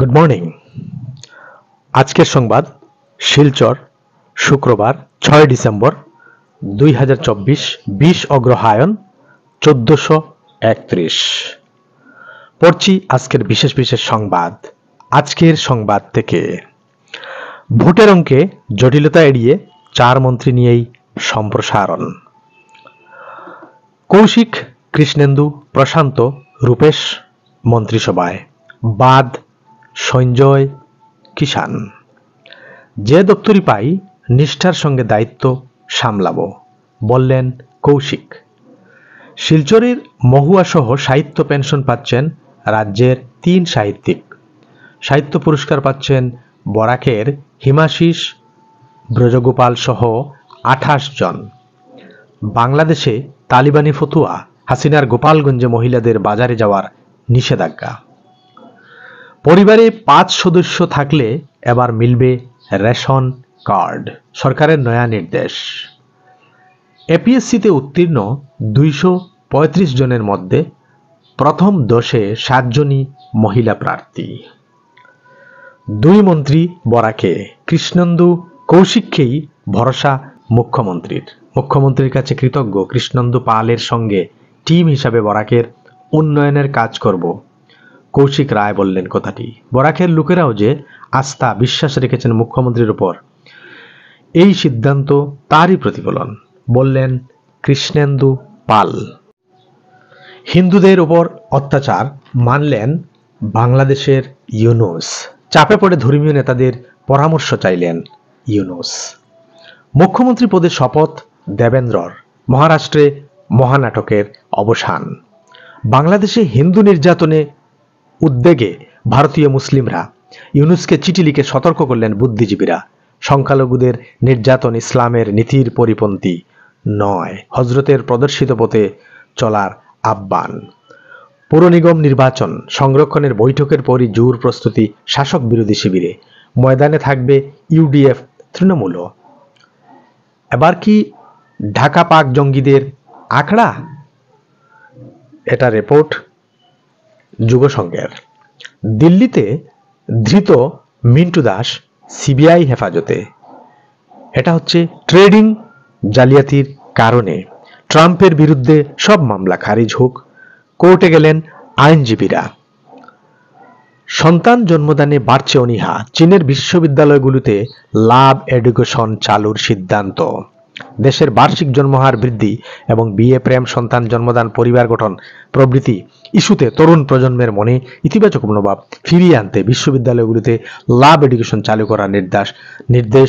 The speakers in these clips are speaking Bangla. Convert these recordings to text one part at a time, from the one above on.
Good morning. আজকের সংবাদ শিলচর, শুক্রবার 6 ডিসেম্বর 2024, 20 অগ্রহায়ণ 1431। পড়ছি আজকের বিশেষ বিশেষ সংবাদ। আজকের সংবাদ থেকে ভোটের অঙ্কে জটিলতা এড়িয়ে 4 মন্ত্রী নিয়েই সম্প্রসারণ। কৌশিক, কৃষ্ণেন্দু, প্রশান্ত, রূপেশ মন্ত্রিসভায়, বাদ সঞ্জয় কিষান। যে দপ্তরি পাই নিষ্ঠার সঙ্গে দায়িত্ব সামলাবো, বললেন কৌশিক। শিলচরের মহুয়া সহ সাহিত্য পেনশন পাচ্ছেন রাজ্যের 3 সাহিত্যিক। সাহিত্য পুরস্কার পাচ্ছেন বরাকের হিমাশিস ব্রজগোপাল সহ 28 জন। বাংলাদেশে তালিবানি ফতুয়া, হাসিনার গোপালগঞ্জে মহিলাদের বাজারে যাওয়ার নিষেধাজ্ঞা। পরিবারে 5 সদস্য থাকলে এবার মিলবে রেশন কার্ড, সরকারের নয়া নির্দেশ। এপিএসসিতে উত্তীর্ণ 235 জনের মধ্যে প্রথম 10-এ 7 জনই মহিলা প্রার্থী। 2 মন্ত্রী বরাকে, কৃষ্ণেন্দু, কৌশিককেই ভরসা মুখ্যমন্ত্রীর। মুখ্যমন্ত্রীর কাছে কৃতজ্ঞ কৃষ্ণেন্দু পালের সঙ্গে টিম হিসাবে বরাকের উন্নয়নের কাজ করব, কৌশিক রায় বললেন কথাটি। বরাকের লোকেরাও যে আস্থা বিশ্বাস রেখেছেন মুখ্যমন্ত্রীর উপর, এই সিদ্ধান্ত তারই প্রতিফলন, বললেন কৃষ্ণেন্দু পাল। হিন্দুদের উপর অত্যাচার মানলেন বাংলাদেশের ইউনূস। চাপে পড়ে ধর্মীয় নেতাদের পরামর্শ চাইলেন ইউনূস। মুখ্যমন্ত্রী পদে শপথ দেবেন্দ্রর। মহারাষ্ট্রে মহানাটকের অবসান। বাংলাদেশে হিন্দু নির্যাতনে উদ্বেগে ভারতীয় মুসলিমরা ইউনূসকে চিঠি লিখে সতর্ক করলেন বুদ্ধিজীবীরা। সংখ্যালঘুদের নির্যাতন ইসলামের নীতির পরিপন্থী নয়, হজরতের প্রদর্শিত পথে চলার আহ্বান। পৌর নিগম নির্বাচন সংরক্ষণের বৈঠকের পরই জোর প্রস্তুতি শাসক বিরোধী শিবিরে। ময়দানে থাকবে ইউডিএফ, তৃণমূলও। এবার কি ঢাকা পাক জঙ্গিদের আখড়া? এটা রিপোর্ট যুগসংঘের। দিল্লিতে ধৃত মিন্টু দাস সিবিআই হেফাজতে। এটা হচ্ছে ট্রেডিং জালিয়াতির কারণে ট্রাম্পের বিরুদ্ধে সব মামলা খারিজ হোক, কোর্টে গেলেন আইনজীবীরা। সন্তান জন্মদানে বাড়ছে অনীহা। চীনের বিশ্ববিদ্যালয়গুলোতে লাভ এডুকেশন চালুর সিদ্ধান্ত। দেশের বার্ষিক জন্মহার বৃদ্ধি এবং বিয়ে, প্রেম, সন্তান জন্মদান, পরিবার গঠন প্রভৃতি ইস্যুতে তরুণ প্রজন্মের মনে ইতিবাচক মনোভাব ফিরিয়ে আনতে বিশ্ববিদ্যালয়গুলোতে লাভ এডুকেশন চালু করার নির্দেশ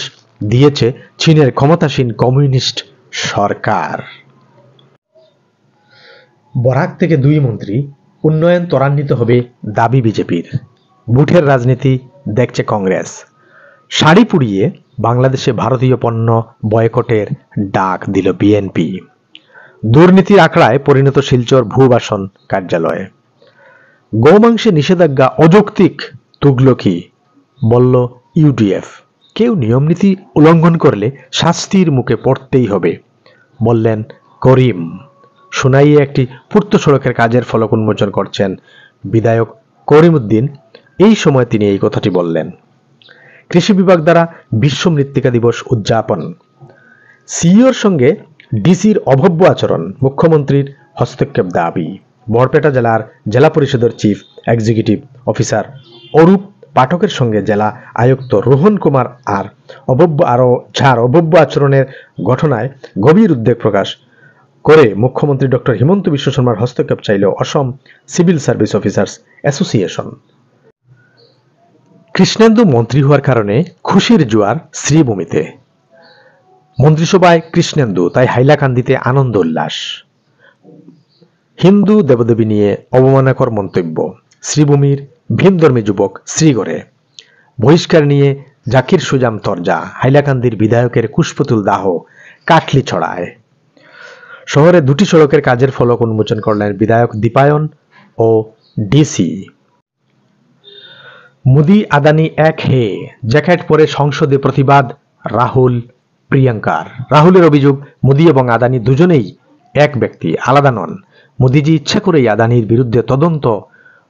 দিয়েছে চীনের ক্ষমতাসীন কমিউনিস্ট সরকার। বরাক থেকে 2 মন্ত্রী, উন্নয়ন ত্বরান্বিত হবে দাবি বিজেপির। বুথের রাজনীতি দেখছে কংগ্রেস। শাড়ি পুড়িয়ে বাংলাদেশে ভারতীয় পণ্য বয়কটের ডাক দিল বিএনপি। দুর্নীতির আখড়ায় পরিণত শিলচর ভূবাসন কার্যালয়। গোমাংসে নিষেধাজ্ঞা অযৌক্তিক তুগলকি, বলল ইউডিএফ। কেউ নিয়মনীতি উল্লঙ্ঘন করলে শাস্তির মুখে পড়তেই হবে, বললেন করিম। সোনাইয়ে একটি পূর্ত সড়কের কাজের ফলক উন্মোচন করছেন বিধায়ক করিম উদ্দিন। এই সময় তিনি এই কথাটি বললেন। কৃষি বিভাগ দ্বারা বিশ্ব মৃত্তিকা দিবস উদযাপন। সিইওর সঙ্গে ডিসির অভব্য আচরণ, মুখ্যমন্ত্রীর হস্তক্ষেপ দাবি। বরপেটা জেলার জেলা পরিষদের চিফ এক্সিকিউটিভ অফিসার অরূপ পাঠকের সঙ্গে জেলা আয়ুক্ত রোহন কুমার অভব্য আচরণের ঘটনায় গভীর উদ্বেগ প্রকাশ করে মুখ্যমন্ত্রী ডক্টর হিমন্ত বিশ্ব শর্মার হস্তক্ষেপ চাইল Assam civil service officers association. Krishnendu মন্ত্রী হওয়ার কারণে খুশির জোয়ার শ্রীভূমিতে। মন্ত্রিসভায় কৃষ্ণেন্দু, তাই হাইলাকান্দিতে আনন্দ উল্লাস। হিন্দু দেবদেবী নিয়ে অবমাননাকর মন্তব্য। শ্রীভূমির ভিনধর্মী যুবক শ্রীগড়ে। বহিষ্কার নিয়ে জাকির সুজাম তরজা। হাইলাকান্দির বিধায়কের কুশপুতুল দাহ কাটলি ছড়ায়। শহরে 2টি সড়কের কাজের ফলক উন্মোচন করলেন বিধায়ক দীপায়ন ও ডিসি। মোদি আদানি এক হে, জ্যাকেট পরে সংসদে প্রতিবাদ রাহুল প্রিয়াঙ্কার। রাহুলের অভিযোগ, মোদি এবং আদানি দুজনেই এক ব্যক্তি, আলাদা নন। মোদিজি ইচ্ছা করেই আদানির বিরুদ্ধে তদন্ত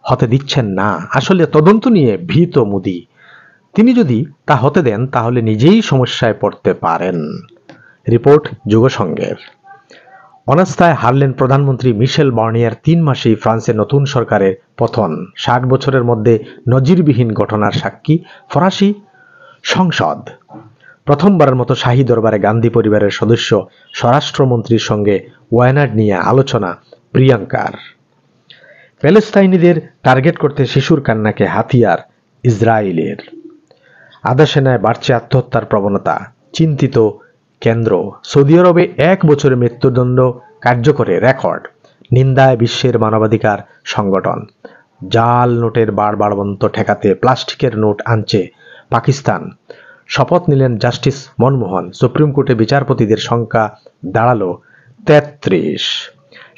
হতে দিচ্ছেন না। আসলে তদন্ত নিয়ে ভীত মোদি। তিনি যদি তা হতে দেন তাহলে নিজেই সমস্যায় পড়তে পারেন। রিপোর্ট যুগসংঘের। অনাস্থায় হারলেন প্রধানমন্ত্রী মিশেল বার্নিয়ার। 3 মাসেই ফ্রান্সের নতুন সরকারের পতন। 60 বছরের মধ্যে নজিরবিহীন ঘটনার সাক্ষী ফরাসি সংসদ। প্রথমবারের মতো শাহী দরবারে গান্ধী পরিবারের সদস্য স্বরাষ্ট্রমন্ত্রীর সঙ্গে ওয়ায়নাড নিয়ে আলোচনা প্রিয়াঙ্কার। প্যালেস্তাইনিদের টার্গেট করতে শিশুর কান্নাকে হাতিয়ার ইসরায়েলের। আধা সেনায় বাড়ছে আত্মহত্যার প্রবণতা, চিন্তিত কেন্দ্র। সৌদি আরবে 1 বছরে মৃত্যুদণ্ড কার্যকরে রেকর্ড। নিন্দায় বিশ্বের মানবাধিকার সংগঠন। জাল নোটের বাড়বাড়ন্ত ঠেকাতে প্লাস্টিকের নোট আনছে পাকিস্তান। শপথ নিলেন জাস্টিস মনমোহন। সুপ্রিম কোর্টে বিচারপতিদের সংখ্যা দাঁড়ালো 33।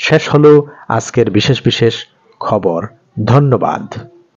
শেষ হলো আজকের বিশেষ খবর। ধন্যবাদ।